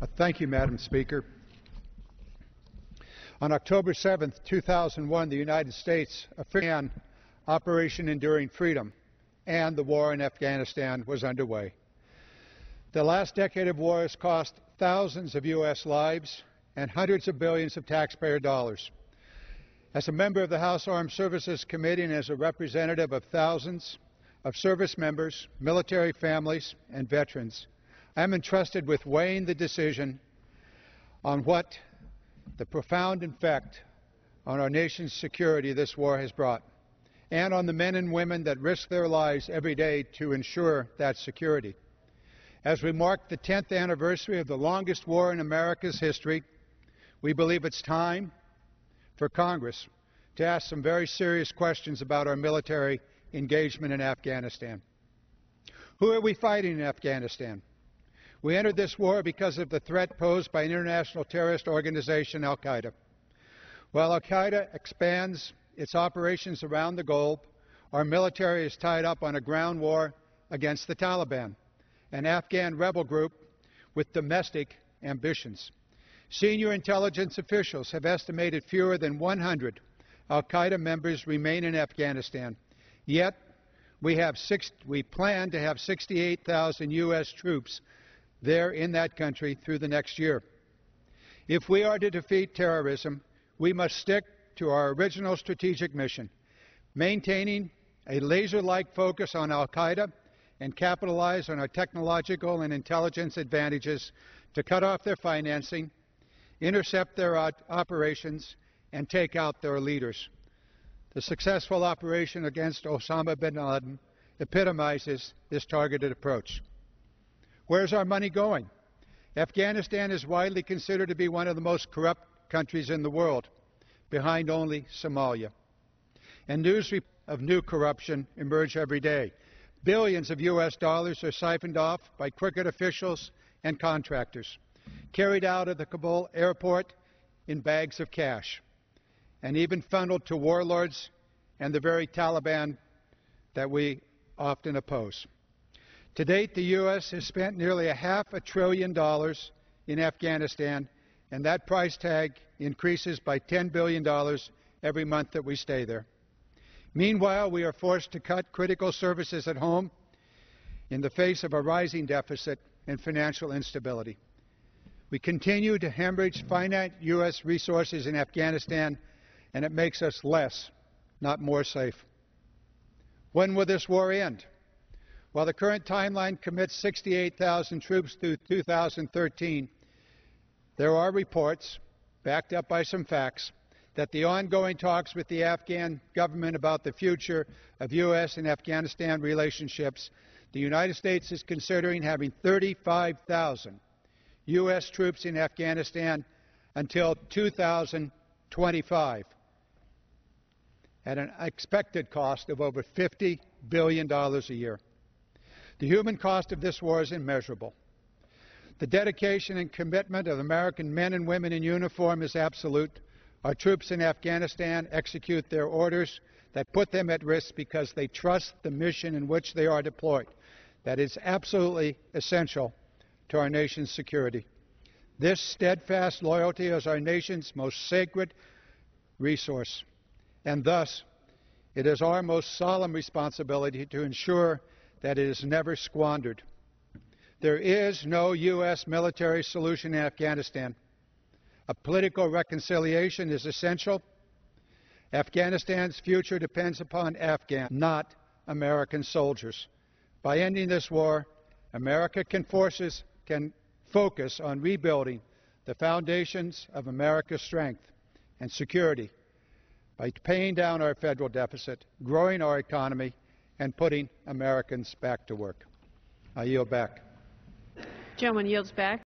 Thank you, Madam Speaker. On October 7, 2001, the United States began Operation Enduring Freedom, and the war in Afghanistan was underway. The last decade of war has cost thousands of U.S. lives and hundreds of billions of taxpayer dollars. As a member of the House Armed Services Committee and as a representative of thousands of service members, military families, and veterans, I am entrusted with weighing the decision on what the profound effect on our nation's security this war has brought, and on the men and women that risk their lives every day to ensure that security. As we mark the 10th anniversary of the longest war in America's history, we believe it's time for Congress to ask some very serious questions about our military engagement in Afghanistan. Who are we fighting in Afghanistan? We entered this war because of the threat posed by an international terrorist organization, Al-Qaeda. While Al-Qaeda expands its operations around the globe, our military is tied up on a ground war against the Taliban, an Afghan rebel group with domestic ambitions. Senior intelligence officials have estimated fewer than 100 Al-Qaeda members remain in Afghanistan. Yet, we plan to have 68,000 U.S. troops there in that country through the next year. If we are to defeat terrorism, we must stick to our original strategic mission, maintaining a laser-like focus on Al-Qaeda and capitalize on our technological and intelligence advantages to cut off their financing, intercept their operations, and take out their leaders. The successful operation against Osama bin Laden epitomizes this targeted approach. Where's our money going? Afghanistan is widely considered to be one of the most corrupt countries in the world, behind only Somalia. And news of new corruption emerge every day. Billions of U.S. dollars are siphoned off by crooked officials and contractors, carried out of the Kabul airport in bags of cash, and even funneled to warlords and the very Taliban that we often oppose. To date, the U.S. has spent nearly $500 billion in Afghanistan, and that price tag increases by $10 billion every month that we stay there. Meanwhile, we are forced to cut critical services at home in the face of a rising deficit and financial instability. We continue to hemorrhage finite U.S. resources in Afghanistan, and it makes us less, not more safe. When will this war end? While the current timeline commits 68,000 troops through 2013, there are reports, backed up by some facts, that the ongoing talks with the Afghan government about the future of U.S. and Afghanistan relationships, the United States is considering having 35,000 U.S. troops in Afghanistan until 2025, at an expected cost of over $50 billion a year. The human cost of this war is immeasurable. The dedication and commitment of American men and women in uniform is absolute. Our troops in Afghanistan execute their orders that put them at risk because they trust the mission in which they are deployed. That is absolutely essential to our nation's security. This steadfast loyalty is our nation's most sacred resource, and thus it is our most solemn responsibility to ensure that it is never squandered. There is no U.S. military solution in Afghanistan. A political reconciliation is essential. Afghanistan's future depends upon Afghans, not American soldiers. By ending this war, America can focus on rebuilding the foundations of America's strength and security by paying down our federal deficit, growing our economy, and putting Americans back to work. I yield back. Gentleman yields back.